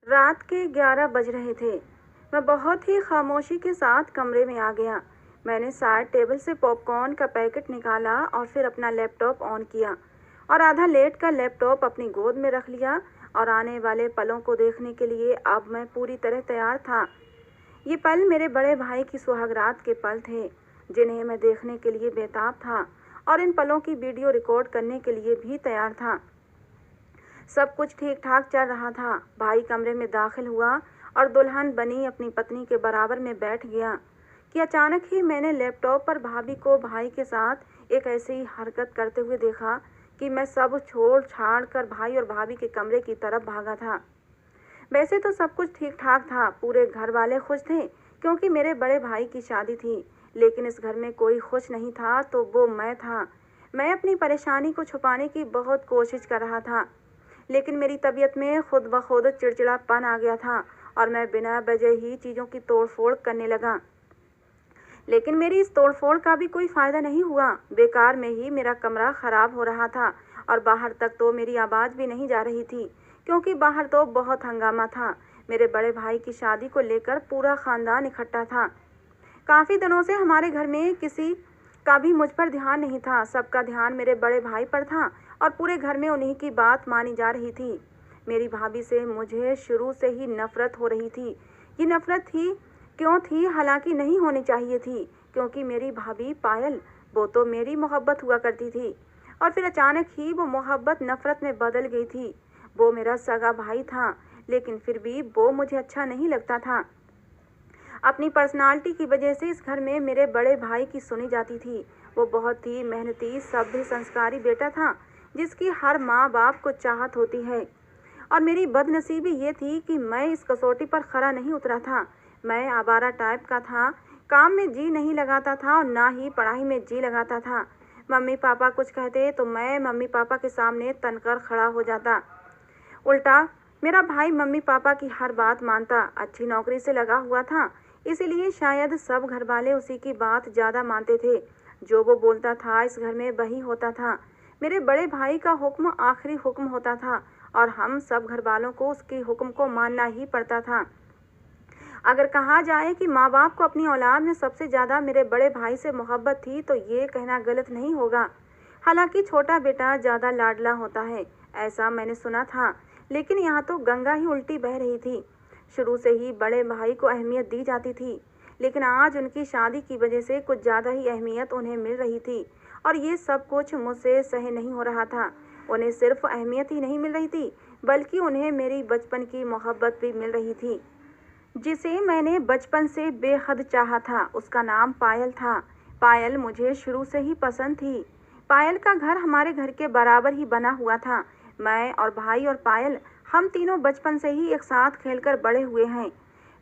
रात के 11 बज रहे थे। मैं बहुत ही खामोशी के साथ कमरे में आ गया। मैंने साइड टेबल से पॉपकॉर्न का पैकेट निकाला और फिर अपना लैपटॉप ऑन किया और आधा लेट कर लैपटॉप अपनी गोद में रख लिया और आने वाले पलों को देखने के लिए अब मैं पूरी तरह तैयार था। ये पल मेरे बड़े भाई की सुहागरात के पल थे, जिन्हें मैं देखने के लिए बेताब था और इन पलों की वीडियो रिकॉर्ड करने के लिए भी तैयार था। सब कुछ ठीक ठाक चल रहा था। भाई कमरे में दाखिल हुआ और दुल्हन बनी अपनी पत्नी के बराबर में बैठ गया कि अचानक ही मैंने लैपटॉप पर भाभी को भाई के साथ एक ऐसी ही हरकत करते हुए देखा कि मैं सब छोड़ छाड़ कर भाई और भाभी के कमरे की तरफ भागा था। वैसे तो सब कुछ ठीक ठाक था, पूरे घर वाले खुश थे क्योंकि मेरे बड़े भाई की शादी थी, लेकिन इस घर में कोई खुश नहीं था तो वो मैं था। मैं अपनी परेशानी को छुपाने की बहुत कोशिश कर रहा था, लेकिन मेरी तबीयत में खुद ब खुद चिड़चिड़ापन आ गया था और मैं बिना वजह ही चीज़ों की तोड़फोड़ करने लगा। लेकिन मेरी इस तोड़फोड़ का भी कोई फ़ायदा नहीं हुआ। बेकार में ही मेरा कमरा ख़राब हो रहा था और बाहर तक तो मेरी आवाज़ भी नहीं जा रही थी, क्योंकि बाहर तो बहुत हंगामा था। मेरे बड़े भाई की शादी को लेकर पूरा ख़ानदान इकट्ठा था। काफ़ी दिनों से हमारे घर में किसी का भी मुझ पर ध्यान नहीं था। सबका ध्यान मेरे बड़े भाई पर था और पूरे घर में उन्हीं की बात मानी जा रही थी। मेरी भाभी से मुझे शुरू से ही नफरत हो रही थी। ये नफरत थी क्यों थी, हालांकि नहीं होनी चाहिए थी, क्योंकि मेरी भाभी पायल, वो तो मेरी मोहब्बत हुआ करती थी और फिर अचानक ही वो मोहब्बत नफरत में बदल गई थी। वो मेरा सगा भाई था, लेकिन फिर भी वो मुझे अच्छा नहीं लगता था। अपनी पर्सनालिटी की वजह से इस घर में मेरे बड़े भाई की सुनी जाती थी। वो बहुत ही मेहनती, सभ्य, संस्कारी बेटा था, जिसकी हर माँ बाप को चाहत होती है। और मेरी बदनसीबी ये थी कि मैं इस कसौटी पर खरा नहीं उतरा था। मैं आवारा टाइप का था, काम में जी नहीं लगाता था और ना ही पढ़ाई में जी लगाता था। मम्मी पापा कुछ कहते तो मैं मम्मी पापा के सामने तनकर खड़ा हो जाता। उल्टा मेरा भाई मम्मी पापा की हर बात मानता। अच्छी नौकरी से लगा हुआ था, इसीलिए शायद सब घर वाले उसी की बात ज़्यादा मानते थे। जो वो बोलता था इस घर में वही होता था। मेरे बड़े भाई का हुक्म आखिरी हुक्म होता था और हम सब घर वालों को उसके हुक्म को मानना ही पड़ता था। अगर कहा जाए कि माँ बाप को अपनी औलाद में सबसे ज़्यादा मेरे बड़े भाई से मोहब्बत थी तो ये कहना गलत नहीं होगा। हालांकि छोटा बेटा ज़्यादा लाडला होता है, ऐसा मैंने सुना था, लेकिन यहाँ तो गंगा ही उल्टी बह रही थी। शुरू से ही बड़े भाई को अहमियत दी जाती थी, लेकिन आज उनकी शादी की वजह से कुछ ज़्यादा ही अहमियत उन्हें मिल रही थी और ये सब कुछ मुझसे सह नहीं हो रहा था। उन्हें सिर्फ अहमियत ही नहीं मिल रही थी, बल्कि उन्हें मेरी बचपन की मोहब्बत भी मिल रही थी, जिसे मैंने बचपन से बेहद चाहा था। उसका नाम पायल था। पायल मुझे शुरू से ही पसंद थी। पायल का घर हमारे घर के बराबर ही बना हुआ था। मैं और भाई और पायल, हम तीनों बचपन से ही एक साथ खेलकर बड़े हुए हैं।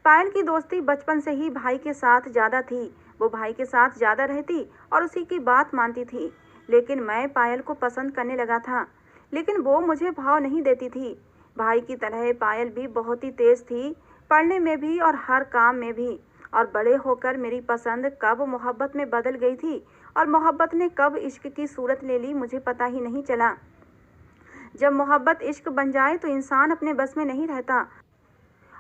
पायल की दोस्ती बचपन से ही भाई के साथ ज़्यादा थी। वो भाई के साथ ज़्यादा रहती और उसी की बात मानती थी। लेकिन मैं पायल को पसंद करने लगा था, लेकिन वो मुझे भाव नहीं देती थी। भाई की तरह पायल भी बहुत ही तेज थी, पढ़ने में भी और हर काम में भी। और बड़े होकर मेरी पसंद कब मोहब्बत में बदल गई थी और मोहब्बत ने कब इश्क की सूरत ले ली, मुझे पता ही नहीं चला। जब मोहब्बत इश्क बन जाए तो इंसान अपने बस में नहीं रहता,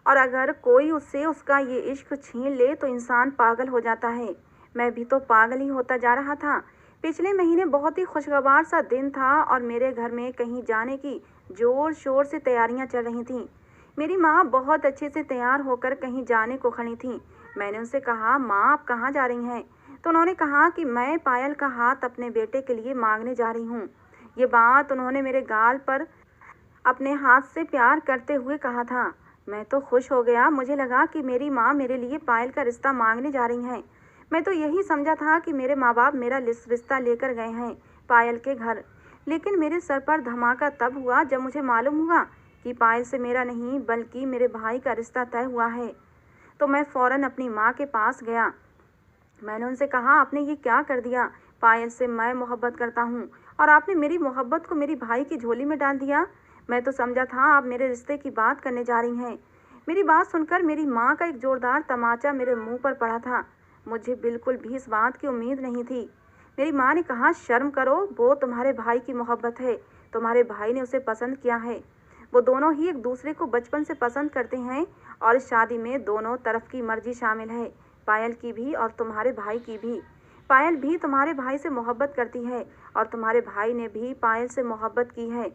और अगर कोई उससे उसका ये इश्क छीन ले तो इंसान पागल हो जाता है। मैं भी तो पागल ही होता जा रहा था। पिछले महीने बहुत ही खुशगवार सा दिन था और मेरे घर में कहीं जाने की जोर शोर से तैयारियां चल रही थीं। मेरी माँ बहुत अच्छे से तैयार होकर कहीं जाने को खड़ी थी। मैंने उनसे कहा, माँ आप कहाँ जा रही हैं? तो उन्होंने कहा कि मैं पायल का हाथ अपने बेटे के लिए मांगने जा रही हूँ। ये बात उन्होंने मेरे गाल पर अपने हाथ से प्यार करते हुए कहा था। मैं तो खुश हो गया। मुझे लगा कि मेरी माँ मेरे लिए पायल का रिश्ता मांगने जा रही हैं। मैं तो यही समझा था कि मेरे माँ बाप मेरा रिश्ता लेकर गए हैं पायल के घर। लेकिन मेरे सर पर धमाका तब हुआ जब मुझे मालूम हुआ कि पायल से मेरा नहीं बल्कि मेरे भाई का रिश्ता तय हुआ है। तो मैं फौरन अपनी माँ के पास गया। मैंने उनसे कहा, आपने ये क्या कर दिया? पायल से मैं मोहब्बत करता हूँ और आपने मेरी मोहब्बत को मेरी भाई की झोली में डाल दिया। मैं तो समझा था आप मेरे रिश्ते की बात करने जा रही हैं। मेरी बात सुनकर मेरी माँ का एक जोरदार तमाचा मेरे मुंह पर पड़ा था। मुझे बिल्कुल भी इस बात की उम्मीद नहीं थी। मेरी माँ ने कहा, शर्म करो, वो तुम्हारे भाई की मोहब्बत है, तुम्हारे भाई ने उसे पसंद किया है। वो दोनों ही एक दूसरे को बचपन से पसंद करते हैं और इस शादी में दोनों तरफ की मर्जी शामिल है, पायल की भी और तुम्हारे भाई की भी। पायल भी तुम्हारे भाई से मोहब्बत करती है और तुम्हारे भाई ने भी पायल से मोहब्बत की है।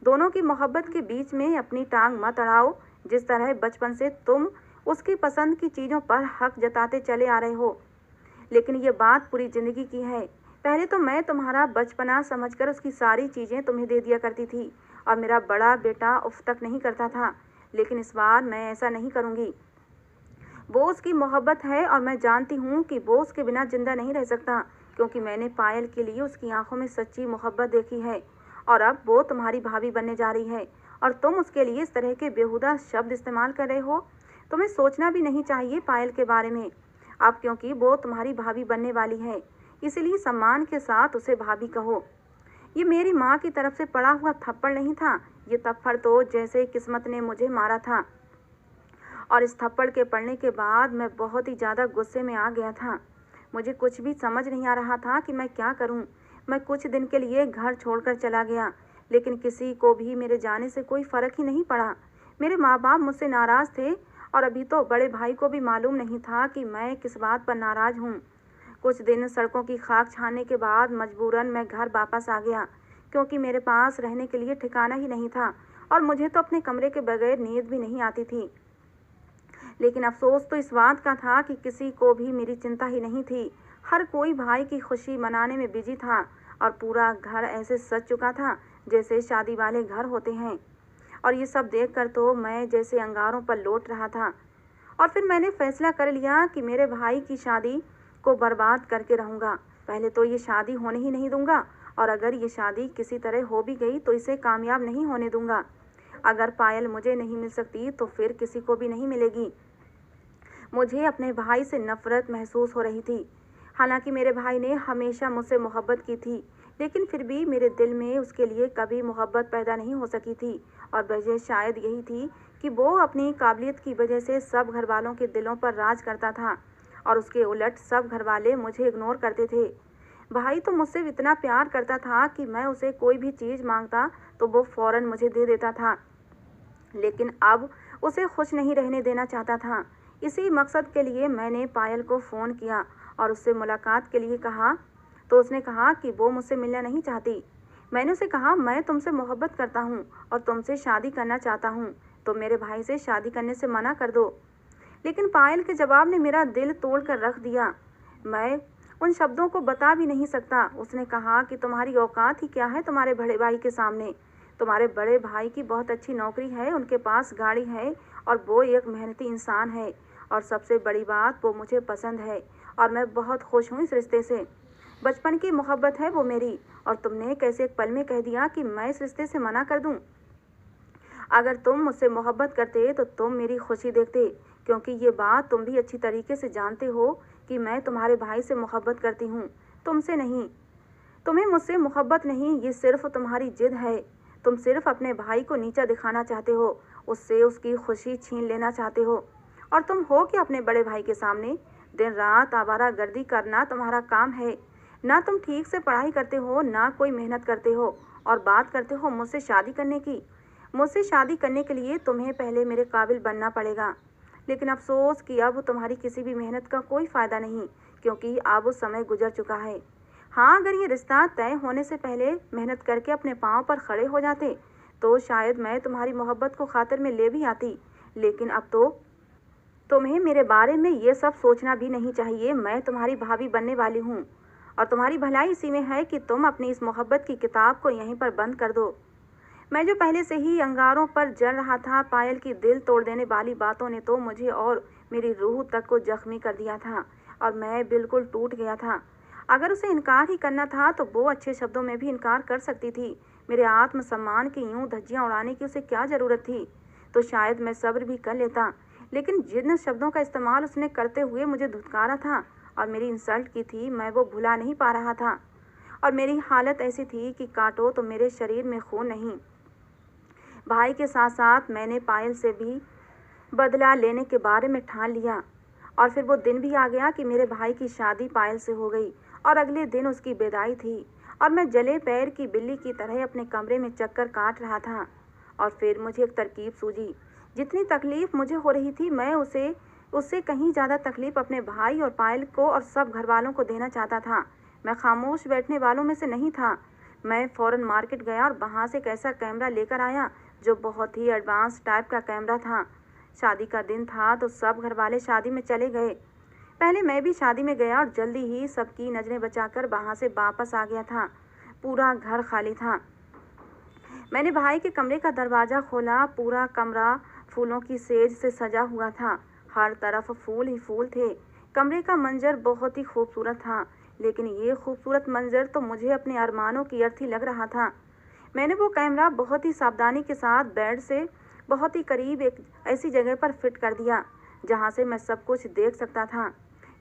दोनों की मोहब्बत के बीच में अपनी टांग मत अड़ाओ। जिस तरह बचपन से तुम उसकी पसंद की चीज़ों पर हक जताते चले आ रहे हो, लेकिन ये बात पूरी जिंदगी की है। पहले तो मैं तुम्हारा बचपना समझकर उसकी सारी चीज़ें तुम्हें दे दिया करती थी और मेरा बड़ा बेटा उफ तक नहीं करता था, लेकिन इस बार मैं ऐसा नहीं करूँगी। वो उसकी मोहब्बत है और मैं जानती हूँ कि वो उसके बिना जिंदा नहीं रह सकता, क्योंकि मैंने पायल के लिए उसकी आंखों में सच्ची मोहब्बत देखी है। और अब वो तुम्हारी भाभी बनने जा रही है और तुम उसके लिए इस तरह के बेहुदा शब्द इस्तेमाल कर रहे हो। तुम्हें सोचना भी नहीं चाहिए पायल के बारे में अब, क्योंकि वो तुम्हारी भाभी बनने वाली है, इसलिए सम्मान के साथ उसे भाभी कहो। ये मेरी माँ की तरफ से पड़ा हुआ थप्पड़ नहीं था, ये थप्पड़ तो जैसे किस्मत ने मुझे मारा था। और इस थप्पड़ के पड़ने के बाद मैं बहुत ही ज़्यादा गुस्से में आ गया था। मुझे कुछ भी समझ नहीं आ रहा था कि मैं क्या करूं। मैं कुछ दिन के लिए घर छोड़कर चला गया, लेकिन किसी को भी मेरे जाने से कोई फ़र्क ही नहीं पड़ा। मेरे माँ बाप मुझसे नाराज़ थे और अभी तो बड़े भाई को भी मालूम नहीं था कि मैं किस बात पर नाराज़ हूँ। कुछ दिन सड़कों की खाक छानने के बाद मजबूरन मैं घर वापस आ गया, क्योंकि मेरे पास रहने के लिए ठिकाना ही नहीं था और मुझे तो अपने कमरे के बगैर नींद भी नहीं आती थी। लेकिन अफसोस तो इस बात का था कि किसी को भी मेरी चिंता ही नहीं थी। हर कोई भाई की खुशी मनाने में बिजी था और पूरा घर ऐसे सज चुका था जैसे शादी वाले घर होते हैं। और ये सब देखकर तो मैं जैसे अंगारों पर लौट रहा था। और फिर मैंने फैसला कर लिया कि मेरे भाई की शादी को बर्बाद करके रहूँगा। पहले तो ये शादी होने ही नहीं दूंगा, और अगर ये शादी किसी तरह हो भी गई तो इसे कामयाब नहीं होने दूंगा। अगर पायल मुझे नहीं मिल सकती तो फिर किसी को भी नहीं मिलेगी। मुझे अपने भाई से नफरत महसूस हो रही थी। हालांकि मेरे भाई ने हमेशा मुझसे मोहब्बत की थी, लेकिन फिर भी मेरे दिल में उसके लिए कभी मोहब्बत पैदा नहीं हो सकी थी। और वजह शायद यही थी कि वो अपनी काबिलियत की वजह से सब घर वालों के दिलों पर राज करता था और उसके उलट सब घर वाले मुझे इग्नोर करते थे। भाई तो मुझसे इतना प्यार करता था कि मैं उसे कोई भी चीज़ मांगता तो वो फौरन मुझे दे देता था, लेकिन अब उसे खुश नहीं रहने देना चाहता था। इसी मकसद के लिए मैंने पायल को फ़ोन किया और उससे मुलाकात के लिए कहा, तो उसने कहा कि वो मुझसे मिलना नहीं चाहती। मैंने उसे कहा, मैं तुमसे मोहब्बत करता हूँ और तुमसे शादी करना चाहता हूँ, तो मेरे भाई से शादी करने से मना कर दो। लेकिन पायल के जवाब ने मेरा दिल तोड़ कर रख दिया। मैं उन शब्दों को बता भी नहीं सकता। उसने कहा कि तुम्हारी औकात ही क्या है तुम्हारे बड़े भाई के सामने। तुम्हारे बड़े भाई की बहुत अच्छी नौकरी है, उनके पास गाड़ी है और वो एक मेहनती इंसान है, और सबसे बड़ी बात वो मुझे पसंद है और मैं बहुत खुश हूँ इस रिश्ते से। बचपन की मोहब्बत है वो मेरी, और तुमने कैसे एक पल में कह दिया कि मैं इस रिश्ते से मना कर दूँ। अगर तुम मुझसे मोहब्बत करते तो तुम मेरी खुशी देखते, क्योंकि ये बात तुम भी अच्छी तरीके से जानते हो कि मैं तुम्हारे भाई से मोहब्बत करती हूँ, तुमसे नहीं। तुम्हें मुझसे मोहब्बत नहीं, ये सिर्फ तुम्हारी जिद है। तुम सिर्फ अपने भाई को नीचा दिखाना चाहते हो, उससे उसकी खुशी छीन लेना चाहते हो। और तुम हो कि अपने बड़े भाई के सामने दिन रात आवारागर्दी करना तुम्हारा काम है। ना तुम ठीक से पढ़ाई करते हो, ना कोई मेहनत करते हो, और बात करते हो मुझसे शादी करने की। मुझसे शादी करने के लिए तुम्हें पहले मेरे काबिल बनना पड़ेगा। लेकिन अफसोस कि अब तुम्हारी किसी भी मेहनत का कोई फ़ायदा नहीं, क्योंकि अब वो समय गुजर चुका है। हाँ, अगर ये रिश्ता तय होने से पहले मेहनत करके अपने पाँव पर खड़े हो जाते तो शायद मैं तुम्हारी मोहब्बत को खातिर में ले भी आती, लेकिन अब तो तुम्हें मेरे बारे में ये सब सोचना भी नहीं चाहिए। मैं तुम्हारी भाभी बनने वाली हूँ और तुम्हारी भलाई इसी में है कि तुम अपनी इस मोहब्बत की किताब को यहीं पर बंद कर दो। मैं जो पहले से ही अंगारों पर जल रहा था, पायल की दिल तोड़ देने वाली बातों ने तो मुझे और मेरी रूह तक को जख्मी कर दिया था और मैं बिल्कुल टूट गया था। अगर उसे इनकार ही करना था तो वो अच्छे शब्दों में भी इनकार कर सकती थी। मेरे आत्मसम्मान की यूं धज्जियां उड़ाने की उसे क्या ज़रूरत थी? तो शायद मैं सब्र भी कर लेता, लेकिन जिन शब्दों का इस्तेमाल उसने करते हुए मुझे धुतकारा था और मेरी इंसल्ट की थी, मैं वो भुला नहीं पा रहा था। और मेरी हालत ऐसी थी कि काटो तो मेरे शरीर में खून नहीं। भाई के साथ साथ मैंने पायल से भी बदला लेने के बारे में ठान लिया। और फिर वो दिन भी आ गया कि मेरे भाई की शादी पायल से हो गई और अगले दिन उसकी विदाई थी और मैं जले पैर की बिल्ली की तरह अपने कमरे में चक्कर काट रहा था। और फिर मुझे एक तरकीब सूझी। जितनी तकलीफ़ मुझे हो रही थी, मैं उससे कहीं ज़्यादा तकलीफ़ अपने भाई और पायल को और सब घरवालों को देना चाहता था। मैं खामोश बैठने वालों में से नहीं था। मैं फ़ौरन मार्केट गया और वहाँ से एक ऐसा कैमरा लेकर आया जो बहुत ही एडवांस टाइप का कैमरा था। शादी का दिन था तो सब घरवाले शादी में चले गए। पहले मैं भी शादी में गया और जल्दी ही सबकी नज़रें बचाकर वहाँ से वापस आ गया था। पूरा घर खाली था। मैंने भाई के कमरे का दरवाज़ा खोला। पूरा कमरा फूलों की सेज से सजा हुआ था। हर तरफ फूल ही फूल थे। कमरे का मंजर बहुत ही खूबसूरत था, लेकिन ये खूबसूरत मंजर तो मुझे अपने अरमानों की अर्थी लग रहा था। मैंने वो कैमरा बहुत ही सावधानी के साथ बेड से बहुत ही करीब एक ऐसी जगह पर फिट कर दिया जहाँ से मैं सब कुछ देख सकता था।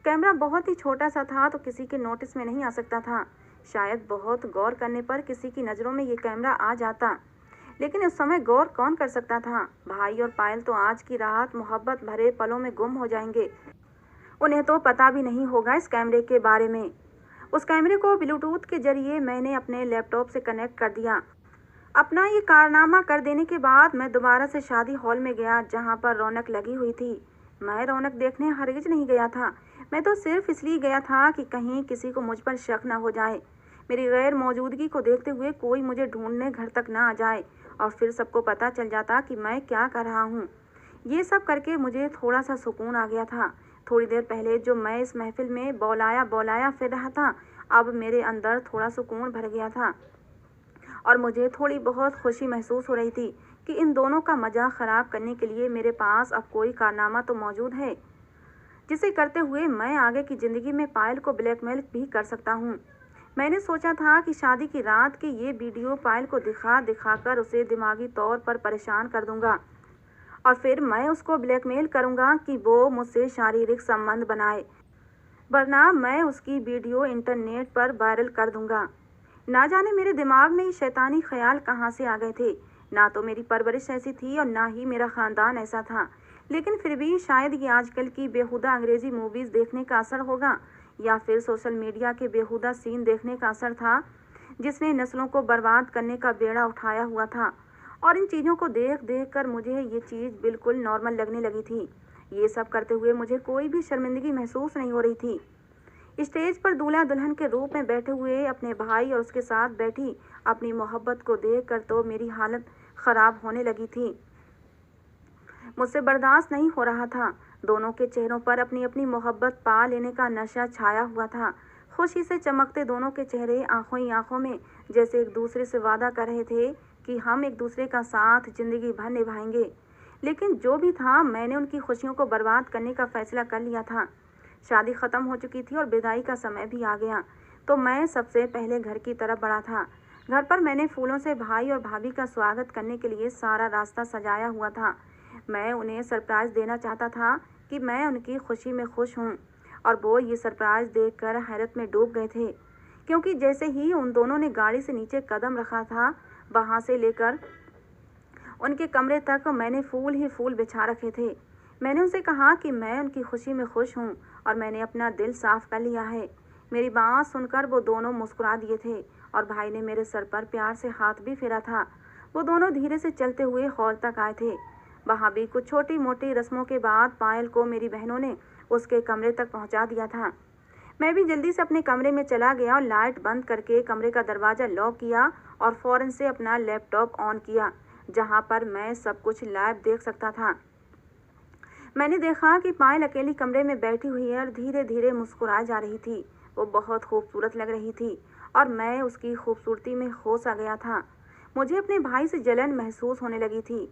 कैमरा बहुत ही छोटा सा था तो किसी के नोटिस में नहीं आ सकता था। शायद बहुत गौर करने पर किसी की नज़रों में ये कैमरा आ जाता, लेकिन उस समय गौर कौन कर सकता था। भाई और पायल तो आज की रात मोहब्बत भरे पलों में गुम हो जाएंगे। उन्हें तो पता भी नहीं होगा इस कैमरे के बारे में। उस कैमरे को ब्लूटूथ के जरिए मैंने अपने लैपटॉप से कनेक्ट कर दिया। अपना ये कारनामा कर देने के बाद मैं दोबारा से शादी हॉल में गया जहाँ पर रौनक लगी हुई थी। मैं रौनक देखने हरगिज नहीं गया था। मैं तो सिर्फ इसलिए गया था कि कहीं किसी को मुझ पर शक न हो जाए, मेरी गैर मौजूदगी को देखते हुए कोई मुझे ढूंढने घर तक ना आ जाए और फिर सबको पता चल जाता कि मैं क्या कर रहा हूँ। ये सब करके मुझे थोड़ा सा सुकून आ गया था। थोड़ी देर पहले जो मैं इस महफिल में बौलाया बौलाया फिर रहा था, अब मेरे अंदर थोड़ा सुकून भर गया था और मुझे थोड़ी बहुत खुशी महसूस हो रही थी कि इन दोनों का मजाक ख़राब करने के लिए मेरे पास अब कोई कारनामा तो मौजूद है, जिसे करते हुए मैं आगे की ज़िंदगी में पायल को ब्लैकमेल भी कर सकता हूँ। मैंने सोचा था कि शादी की रात के ये वीडियो पायल को दिखाकर उसे दिमागी तौर पर परेशान कर दूंगा और फिर मैं उसको ब्लैकमेल करूंगा कि वो मुझसे शारीरिक संबंध बनाए, वरना मैं उसकी वीडियो इंटरनेट पर वायरल कर दूंगा। ना जाने मेरे दिमाग में ये शैतानी ख्याल कहाँ से आ गए थे। ना तो मेरी परवरिश ऐसी थी और ना ही मेरा ख़ानदान ऐसा था, लेकिन फिर भी शायद ये आजकल की बेहुदा अंग्रेज़ी मूवीज़ देखने का असर होगा या फिर सोशल मीडिया के बेहुदा सीन देखने का असर था जिसने नस्लों को बर्बाद करने का बेड़ा उठाया हुआ था। और इन चीज़ों को देख देख कर मुझे ये चीज़ बिल्कुल नॉर्मल लगने लगी थी। ये सब करते हुए मुझे कोई भी शर्मिंदगी महसूस नहीं हो रही थी। स्टेज पर दूल्हा दुल्हन के रूप में बैठे हुए अपने भाई और उसके साथ बैठी अपनी मोहब्बत को देखकर तो मेरी हालत ख़राब होने लगी थी। मुझसे बर्दाश्त नहीं हो रहा था। दोनों के चेहरों पर अपनी अपनी मोहब्बत पा लेने का नशा छाया हुआ था। खुशी से चमकते दोनों के चेहरे आंखों ही आंखों में जैसे एक दूसरे से वादा कर रहे थे कि हम एक दूसरे का साथ जिंदगी भर निभाएंगे। लेकिन जो भी था, मैंने उनकी खुशियों को बर्बाद करने का फैसला कर लिया था। शादी ख़त्म हो चुकी थी और विदाई का समय भी आ गया, तो मैं सबसे पहले घर की तरफ बढ़ा था। घर पर मैंने फूलों से भाई और भाभी का स्वागत करने के लिए सारा रास्ता सजाया हुआ था। मैं उन्हें सरप्राइज़ देना चाहता था कि मैं उनकी खुशी में खुश हूँ, और वो ये सरप्राइज़ देखकर हैरत में डूब गए थे, क्योंकि जैसे ही उन दोनों ने गाड़ी से नीचे कदम रखा था, वहाँ से लेकर उनके कमरे तक मैंने फूल ही फूल बिछा रखे थे। मैंने उनसे कहा कि मैं उनकी खुशी में खुश हूँ और मैंने अपना दिल साफ कर लिया है। मेरी बात सुनकर वो दोनों मुस्कुरा दिए थे और भाई ने मेरे सर पर प्यार से हाथ भी फेरा था। वो दोनों धीरे से चलते हुए हॉल तक आए थे। वहाँ भी कुछ छोटी मोटी रस्मों के बाद पायल को मेरी बहनों ने उसके कमरे तक पहुँचा दिया था। मैं भी जल्दी से अपने कमरे में चला गया और लाइट बंद करके कमरे का दरवाज़ा लॉक किया और फ़ौरन से अपना लैपटॉप ऑन किया, जहाँ पर मैं सब कुछ लाइव देख सकता था। मैंने देखा कि पायल अकेली कमरे में बैठी हुई है और धीरे धीरे मुस्कुरा जा रही थी। वो बहुत खूबसूरत लग रही थी और मैं उसकी खूबसूरती में खो सा गया था। मुझे अपने भाई से जलन महसूस होने लगी थी।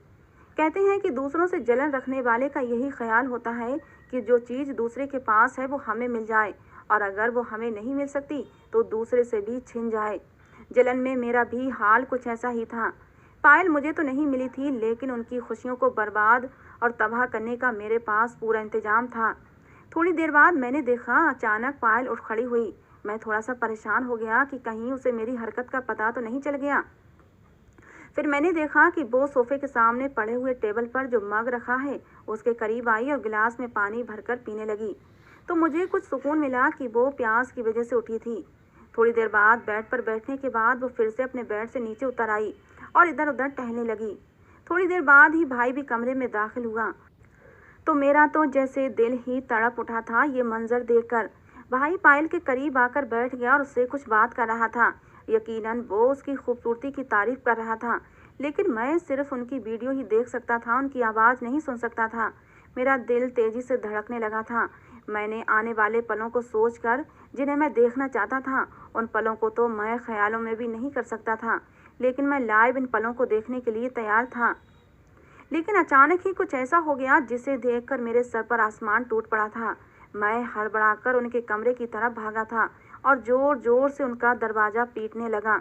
कहते हैं कि दूसरों से जलन रखने वाले का यही ख्याल होता है कि जो चीज़ दूसरे के पास है वो हमें मिल जाए, और अगर वो हमें नहीं मिल सकती तो दूसरे से भी छिन जाए। जलन में मेरा भी हाल कुछ ऐसा ही था। पायल मुझे तो नहीं मिली थी, लेकिन उनकी खुशियों को बर्बाद और तबाह करने का मेरे पास पूरा इंतजाम था। थोड़ी देर बाद मैंने देखा अचानक पायल उठ खड़ी हुई। मैं थोड़ा सा परेशान हो गया कि कहीं उसे मेरी हरकत का पता तो नहीं चल गया। फिर मैंने देखा कि वो सोफे के सामने पड़े हुए टेबल पर जो मग रखा है उसके करीब आई और गिलास में पानी भरकर पीने लगी। तो मुझे कुछ सुकून मिला कि वो प्यास की वजह से उठी थी। थोड़ी देर बाद बेड पर बैठने के बाद वो फिर से अपने बेड से नीचे उतर आई और इधर उधर टहलने लगी। थोड़ी देर बाद ही भाई भी कमरे में दाखिल हुआ तो मेरा तो जैसे दिल ही तड़प उठा था ये मंजर देखकर। भाई पायल के करीब आकर बैठ गया और उससे कुछ बात कर रहा था। यकीनन वो उसकी खूबसूरती की तारीफ कर रहा था, लेकिन मैं सिर्फ उनकी वीडियो ही देख सकता था, उनकी आवाज़ नहीं सुन सकता था। मेरा दिल तेजी से धड़कने लगा था। मैंने आने वाले पलों को सोचकर, जिन्हें मैं देखना चाहता था, उन पलों को तो मैं ख्यालों में भी नहीं कर सकता था, लेकिन मैं लाइव इन पलों को देखने के लिए तैयार था। लेकिन अचानक ही कुछ ऐसा हो गया जिसे देखकर मेरे सर पर आसमान टूट पड़ा था। मैं हड़बड़ाकर उनके कमरे की तरफ भागा था और जोर जोर से उनका दरवाज़ा पीटने लगा।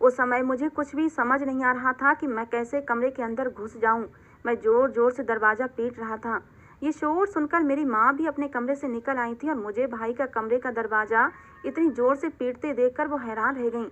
उस समय मुझे कुछ भी समझ नहीं आ रहा था कि मैं कैसे कमरे के अंदर घुस जाऊं। मैं जोर जोर से दरवाज़ा पीट रहा था। ये शोर सुनकर मेरी माँ भी अपने कमरे से निकल आई थी और मुझे भाई का कमरे का दरवाज़ा इतनी जोर से पीटते देखकर वो हैरान रह गई।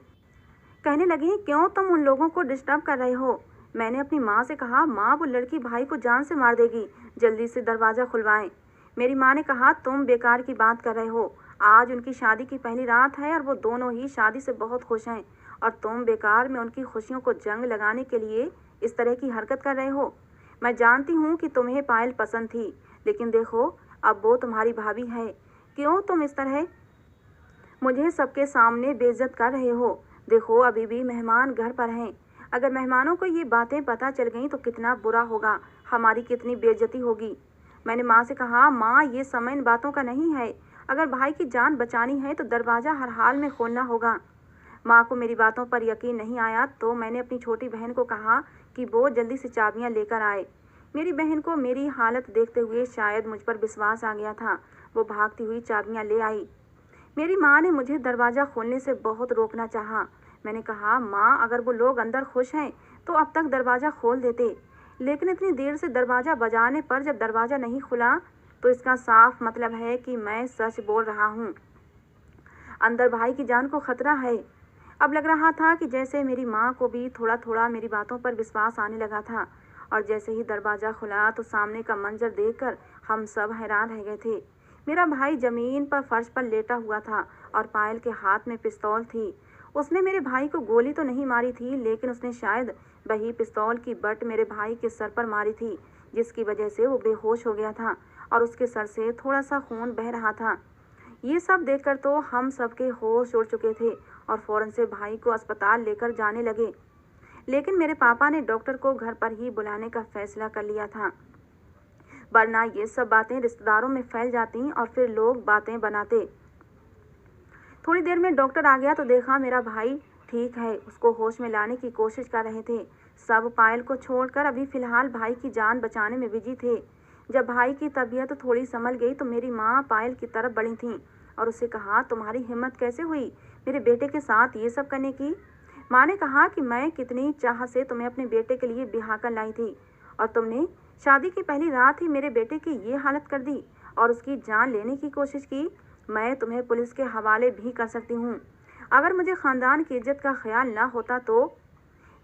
कहने लगी, क्यों तुम उन लोगों को डिस्टर्ब कर रहे हो? मैंने अपनी माँ से कहा, माँ वो लड़की भाई को जान से मार देगी, जल्दी से दरवाज़ा खुलवाएं। मेरी माँ ने कहा, तुम बेकार की बात कर रहे हो, आज उनकी शादी की पहली रात है और वो दोनों ही शादी से बहुत खुश हैं, और तुम बेकार में उनकी खुशियों को जंग लगाने के लिए इस तरह की हरकत कर रहे हो। मैं जानती हूँ कि तुम्हें पायल पसंद थी, लेकिन देखो अब वो तुम्हारी भाभी है, क्यों तुम इस तरह मुझे सबके सामने बेइज्जत कर रहे हो? देखो अभी भी मेहमान घर पर हैं, अगर मेहमानों को ये बातें पता चल गईं तो कितना बुरा होगा, हमारी कितनी बेइज्जती होगी। मैंने माँ से कहा, माँ ये समय इन बातों का नहीं है, अगर भाई की जान बचानी है तो दरवाज़ा हर हाल में खोलना होगा। माँ को मेरी बातों पर यकीन नहीं आया तो मैंने अपनी छोटी बहन को कहा कि वो जल्दी से चाबियाँ लेकर आए। मेरी बहन को मेरी हालत देखते हुए शायद मुझ पर विश्वास आ गया था। वो भागती हुई चाबियाँ ले आई। मेरी माँ ने मुझे दरवाज़ा खोलने से बहुत रोकना चाहा। मैंने कहा, माँ अगर वो लोग अंदर खुश हैं तो अब तक दरवाज़ा खोल देते, लेकिन इतनी देर से दरवाज़ा बजाने पर जब दरवाज़ा नहीं खुला तो इसका साफ मतलब है कि मैं सच बोल रहा हूँ। अंदर भाई की जान को खतरा है। अब लग रहा था कि जैसे मेरी माँ को भी थोड़ा थोड़ा मेरी बातों पर विश्वास आने लगा था, और जैसे ही दरवाज़ा खुला तो सामने का मंजर देखकर हम सब हैरान रह गए थे। मेरा भाई ज़मीन पर फर्श पर लेटा हुआ था और पायल के हाथ में पिस्तौल थी। उसने मेरे भाई को गोली तो नहीं मारी थी, लेकिन उसने शायद वही पिस्तौल की बट मेरे भाई के सर पर मारी थी, जिसकी वजह से वो बेहोश हो गया था और उसके सर से थोड़ा सा खून बह रहा था। ये सब देखकर तो हम सबके होश उड़ चुके थे और फौरन से भाई को अस्पताल लेकर जाने लगे, लेकिन मेरे पापा ने डॉक्टर को घर पर ही बुलाने का फैसला कर लिया था, वरना ये सब बातें रिश्तेदारों में फैल जाती और फिर लोग बातें बनाते। थोड़ी देर में डॉक्टर आ गया तो देखा मेरा भाई ठीक है, उसको होश में लाने की कोशिश कर रहे थे। सब पायल को छोड़कर अभी फिलहाल भाई की जान बचाने में बिजी थे। जब भाई की तबीयत थोड़ी संभल गई तो मेरी माँ पायल की तरफ बढ़ी थी और उससे कहा, तुम्हारी हिम्मत कैसे हुई मेरे बेटे के साथ ये सब करने की? माँ ने कहा कि मैं कितनी चाह से तुम्हें अपने बेटे के लिए ब्याह कर लाई थी और तुमने शादी की पहली रात ही मेरे बेटे की ये हालत कर दी और उसकी जान लेने की कोशिश की। मैं तुम्हें पुलिस के हवाले भी कर सकती हूँ अगर मुझे ख़ानदान की इज्जत का ख्याल ना होता तो।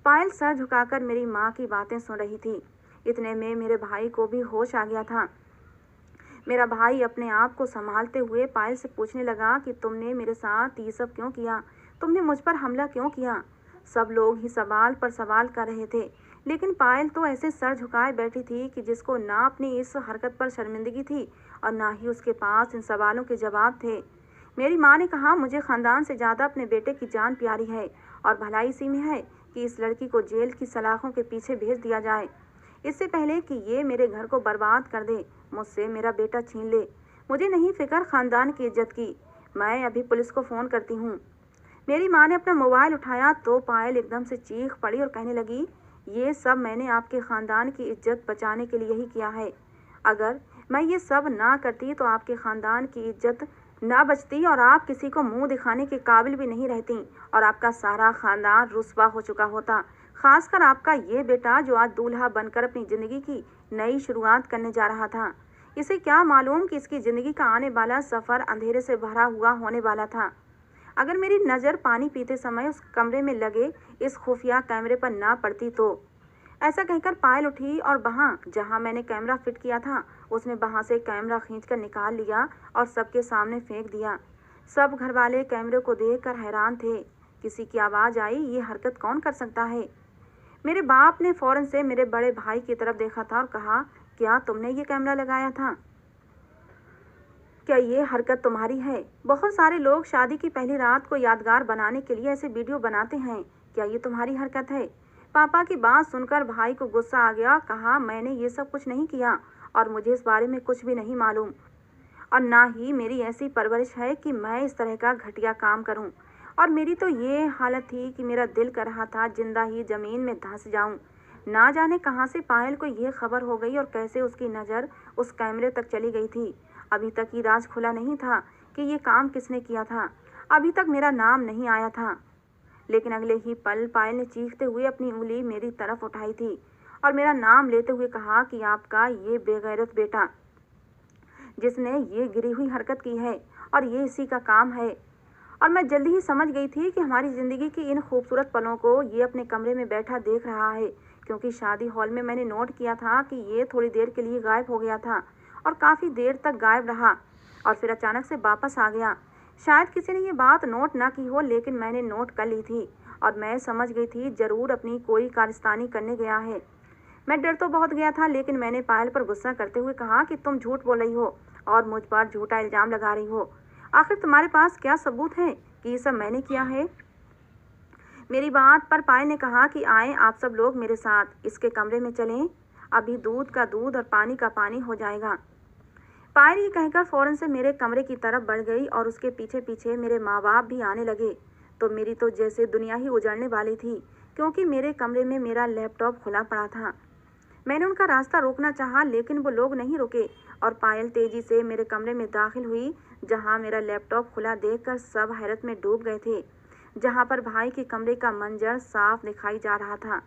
पायल सर झुकाकर मेरी माँ की बातें सुन रही थी। इतने में मेरे भाई को भी होश आ गया था। मेरा भाई अपने आप को संभालते हुए पायल से पूछने लगा कि तुमने मेरे साथ ये सब क्यों किया, तुमने मुझ पर हमला क्यों किया? सब लोग ही सवाल पर सवाल कर रहे थे, लेकिन पायल तो ऐसे सर झुकाए बैठी थी कि जिसको ना अपनी इस हरकत पर शर्मिंदगी थी और ना ही उसके पास इन सवालों के जवाब थे। मेरी माँ ने कहा, मुझे ख़ानदान से ज़्यादा अपने बेटे की जान प्यारी है और भलाई इसी में है कि इस लड़की को जेल की सलाखों के पीछे भेज दिया जाए, इससे पहले कि ये मेरे घर को बर्बाद कर दे, मुझसे मेरा बेटा छीन ले। मुझे नहीं फिक्र ख़ानदान की इज्जत की, मैं अभी पुलिस को फ़ोन करती हूँ। मेरी माँ ने अपना मोबाइल उठाया तो पायल एकदम से चीख पड़ी और कहने लगी, ये सब मैंने आपके ख़ानदान की इज्जत बचाने के लिए ही किया है। अगर मैं ये सब ना करती तो आपके ख़ानदान की इज्जत ना बचती और आप किसी को मुंह दिखाने के काबिल भी नहीं रहती और आपका सारा ख़ानदान रुस्वा हो चुका होता, खासकर आपका ये बेटा जो आज दूल्हा बनकर अपनी ज़िंदगी की नई शुरुआत करने जा रहा था। इसे क्या मालूम कि इसकी ज़िंदगी का आने वाला सफ़र अंधेरे से भरा हुआ होने वाला था। अगर मेरी नज़र पानी पीते समय उस कमरे में लगे इस खुफिया कैमरे पर ना पड़ती तो। ऐसा कहकर पायल उठी और वहाँ जहाँ मैंने कैमरा फिट किया था उसने वहाँ से कैमरा खींचकर निकाल लिया और सबके सामने फेंक दिया। सब घर वाले कैमरे को देखकर हैरान थे। किसी की आवाज़ आई, ये हरकत कौन कर सकता है? मेरे बाप ने फौरन से मेरे बड़े भाई की तरफ देखा था और कहा, क्या तुमने ये कैमरा लगाया था? क्या ये हरकत तुम्हारी है? बहुत सारे लोग शादी की पहली रात को यादगार बनाने के लिए ऐसे वीडियो बनाते हैं। क्या ये तुम्हारी हरकत है? पापा की बात सुनकर भाई को गुस्सा आ गया। कहा, मैंने ये सब कुछ नहीं किया और मुझे इस बारे में कुछ भी नहीं मालूम, और ना ही मेरी ऐसी परवरिश है कि मैं इस तरह का घटिया काम करूं। और मेरी तो ये हालत थी कि मेरा दिल कर रहा था जिंदा ही जमीन में धंस जाऊं। ना जाने कहां से पायल को ये खबर हो गई और कैसे उसकी नज़र उस कैमरे तक चली गई थी। अभी तक ये राज खुला नहीं था कि ये काम किसने किया था। अभी तक मेरा नाम नहीं आया था, लेकिन अगले ही पल पायल ने चीखते हुए अपनी उंगली मेरी तरफ उठाई थी और मेरा नाम लेते हुए कहा कि आपका ये बेगैरत बेटा जिसने ये गिरी हुई हरकत की है, और ये इसी का काम है। और मैं जल्दी ही समझ गई थी कि हमारी ज़िंदगी की इन खूबसूरत पलों को ये अपने कमरे में बैठा देख रहा है, क्योंकि शादी हॉल में मैंने नोट किया था कि ये थोड़ी देर के लिए गायब हो गया था और काफ़ी देर तक गायब रहा और फिर अचानक से वापस आ गया। शायद किसी ने ये बात नोट ना की हो, लेकिन मैंने नोट कर ली थी और मैं समझ गई थी ज़रूर अपनी कोई कारस्तानी करने गया है। मैं डर तो बहुत गया था, लेकिन मैंने पायल पर गुस्सा करते हुए कहा कि तुम झूठ बोल रही हो और मुझ पर झूठा इल्ज़ाम लगा रही हो। आखिर तुम्हारे पास क्या सबूत है कि ये सब मैंने किया है? मेरी बात पर पायल ने कहा कि आए आप सब लोग मेरे साथ इसके कमरे में चलें, अभी दूध का दूध और पानी का पानी हो जाएगा। पायल ये कहकर फौरन से मेरे कमरे की तरफ बढ़ गई और उसके पीछे पीछे मेरे माँ बाप भी आने लगे। तो मेरी तो जैसे दुनिया ही उजड़ने वाली थी, क्योंकि मेरे कमरे में मेरा लैपटॉप खुला पड़ा था। मैंने उनका रास्ता रोकना चाहा, लेकिन वो लोग नहीं रुके और पायल तेजी से मेरे कमरे में दाखिल हुई, जहां मेरा लैपटॉप खुला देखकर सब हैरत में डूब गए थे। जहां पर भाई के कमरे का मंजर साफ दिखाई जा रहा था।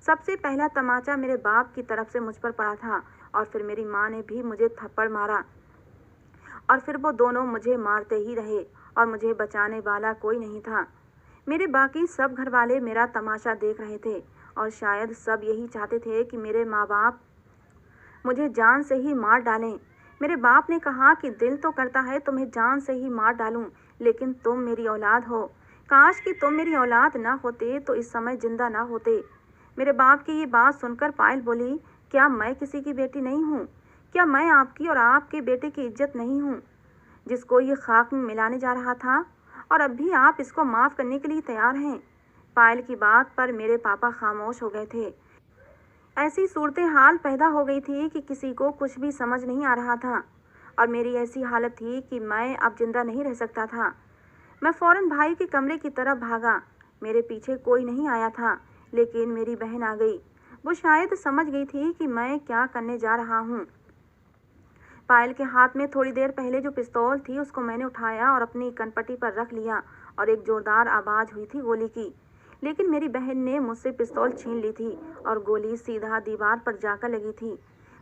सबसे पहला तमाचा मेरे बाप की तरफ से मुझ पर पड़ा था और फिर मेरी माँ ने भी मुझे थप्पड़ मारा और फिर वो दोनों मुझे मारते ही रहे और मुझे बचाने वाला कोई नहीं था। मेरे बाकी सब घर वाले मेरा तमाशा देख रहे थे और शायद सब यही चाहते थे कि मेरे माँ बाप मुझे जान से ही मार डालें। मेरे बाप ने कहा कि दिल तो करता है तुम्हें जान से ही मार डालूं, लेकिन तुम मेरी औलाद हो। काश कि तुम मेरी औलाद ना होते तो इस समय जिंदा ना होते। मेरे बाप की ये बात सुनकर पायल बोली, क्या मैं किसी की बेटी नहीं हूँ? क्या मैं आपकी और आपके बेटे की इज्जत नहीं हूँ, जिसको ये खाक में मिलाने जा रहा था? और अब भी आप इसको माफ़ करने के लिए तैयार हैं? पायल की बात पर मेरे पापा खामोश हो गए थे। ऐसी सूरत हाल पैदा हो गई थी कि किसी को कुछ भी समझ नहीं आ रहा था और मेरी ऐसी हालत थी कि मैं अब जिंदा नहीं रह सकता था। मैं फौरन भाई के कमरे की तरफ भागा। मेरे पीछे कोई नहीं आया था, लेकिन मेरी बहन आ गई। वो शायद समझ गई थी कि मैं क्या करने जा रहा हूँ। पायल के हाथ में थोड़ी देर पहले जो पिस्तौल थी उसको मैंने उठाया और अपनी कनपटी पर रख लिया और एक जोरदार आवाज़ हुई थी गोली की, लेकिन मेरी बहन ने मुझसे पिस्तौल छीन ली थी और गोली सीधा दीवार पर जाकर लगी थी।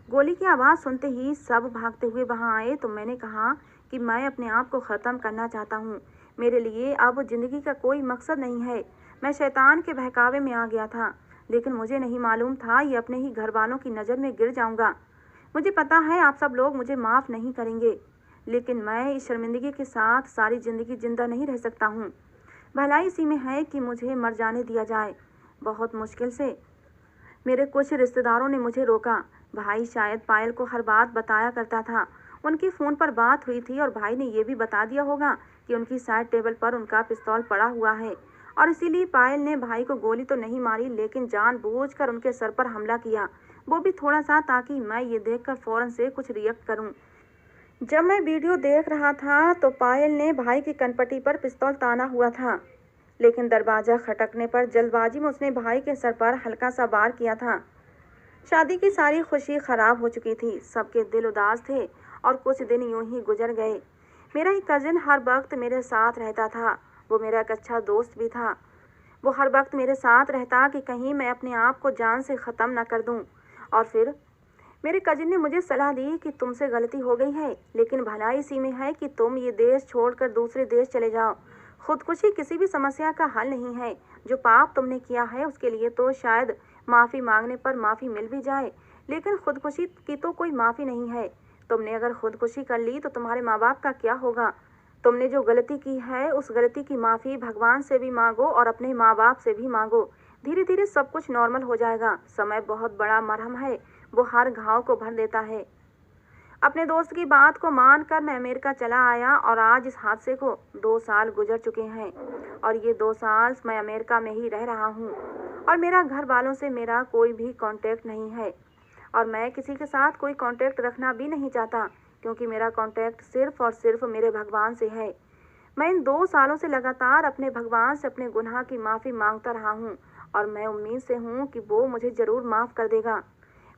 गोली की आवाज़ सुनते ही सब भागते हुए वहां आए तो मैंने कहा कि मैं अपने आप को ख़त्म करना चाहता हूँ। मेरे लिए अब ज़िंदगी का कोई मकसद नहीं है। मैं शैतान के बहकावे में आ गया था, लेकिन मुझे नहीं मालूम था ये अपने ही घर वालों की नज़र में गिर जाऊंगा। मुझे पता है आप सब लोग मुझे माफ़ नहीं करेंगे, लेकिन मैं इस शर्मिंदगी के साथ सारी ज़िंदगी जिंदा नहीं रह सकता हूँ। भलाई इसी में है कि मुझे मर जाने दिया जाए। बहुत मुश्किल से मेरे कुछ रिश्तेदारों ने मुझे रोका। भाई शायद पायल को हर बात बताया करता था। उनकी फ़ोन पर बात हुई थी और भाई ने ये भी बता दिया होगा कि उनकी साइड टेबल पर उनका पिस्तौल पड़ा हुआ है और इसीलिए पायल ने भाई को गोली तो नहीं मारी, लेकिन जानबूझकर उनके सर पर हमला किया, वो भी थोड़ा सा, ताकि मैं ये देखकर फ़ौरन से कुछ रिएक्ट करूं। जब मैं वीडियो देख रहा था तो पायल ने भाई की कनपटी पर पिस्तौल ताना हुआ था, लेकिन दरवाज़ा खटकने पर जल्दबाजी में उसने भाई के सर पर हल्का सा वार किया था। शादी की सारी खुशी ख़राब हो चुकी थी, सबके दिल उदास थे और कुछ दिन यूं ही गुजर गए। मेरा एक कज़िन हर वक्त मेरे साथ रहता था। वो मेरा एक अच्छा दोस्त भी था। वो हर वक्त मेरे साथ रहता कि कहीं मैं अपने आप को जान से ख़त्म न कर दूं। और फिर मेरे कजिन ने मुझे सलाह दी कि तुमसे गलती हो गई है, लेकिन भलाई इसी में है कि तुम ये देश छोड़कर दूसरे देश चले जाओ। खुदकुशी किसी भी समस्या का हल नहीं है। जो पाप तुमने किया है उसके लिए तो शायद माफ़ी मांगने पर माफ़ी मिल भी जाए, लेकिन खुदकुशी की तो कोई माफ़ी नहीं है। तुमने अगर खुदकुशी कर ली तो तुम्हारे माँ बाप का क्या होगा? तुमने जो गलती की है उस गलती की माफ़ी भगवान से भी मांगो और अपने माँ बाप से भी मांगो। धीरे धीरे सब कुछ नॉर्मल हो जाएगा। समय बहुत बड़ा मरहम है, वो हर घाव को भर देता है। अपने दोस्त की बात को मानकर मैं अमेरिका चला आया और आज इस हादसे को 2 साल गुजर चुके हैं और ये 2 साल मैं अमेरिका में ही रह रहा हूँ और मेरा घर वालों से मेरा कोई भी कांटेक्ट नहीं है और मैं किसी के साथ कोई कांटेक्ट रखना भी नहीं चाहता, क्योंकि मेरा कांटेक्ट सिर्फ और सिर्फ मेरे भगवान से है। मैं इन 2 सालों से लगातार अपने भगवान से अपने गुनाह की माफ़ी मांगता रहा हूँ और मैं उम्मीद से हूँ कि वो मुझे ज़रूर माफ़ कर देगा।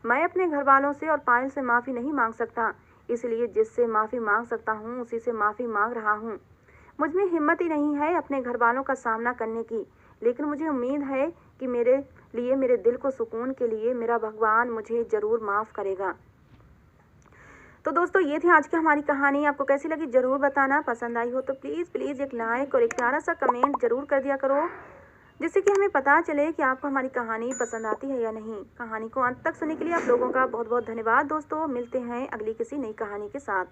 मैं अपने घर वालों से और पायल से माफ़ी नहीं मांग सकता, इसलिए जिससे माफ़ी मांग सकता हूँ उसी से माफ़ी मांग रहा हूँ। मुझ में हिम्मत ही नहीं है अपने घर वालों का सामना करने की, लेकिन मुझे उम्मीद है कि मेरे लिए, मेरे दिल को सुकून के लिए मेरा भगवान मुझे ज़रूर माफ़ करेगा। तो दोस्तों, ये थी आज की हमारी कहानी। आपको कैसी लगी ज़रूर बताना। पसंद आई हो तो प्लीज़ एक लाइक और एक प्यारा सा कमेंट ज़रूर कर दिया करो, जिससे कि हमें पता चले कि आपको हमारी कहानी पसंद आती है या नहीं। कहानी को अंत तक सुनने के लिए आप लोगों का बहुत बहुत धन्यवाद दोस्तों। मिलते हैं अगली किसी नई कहानी के साथ।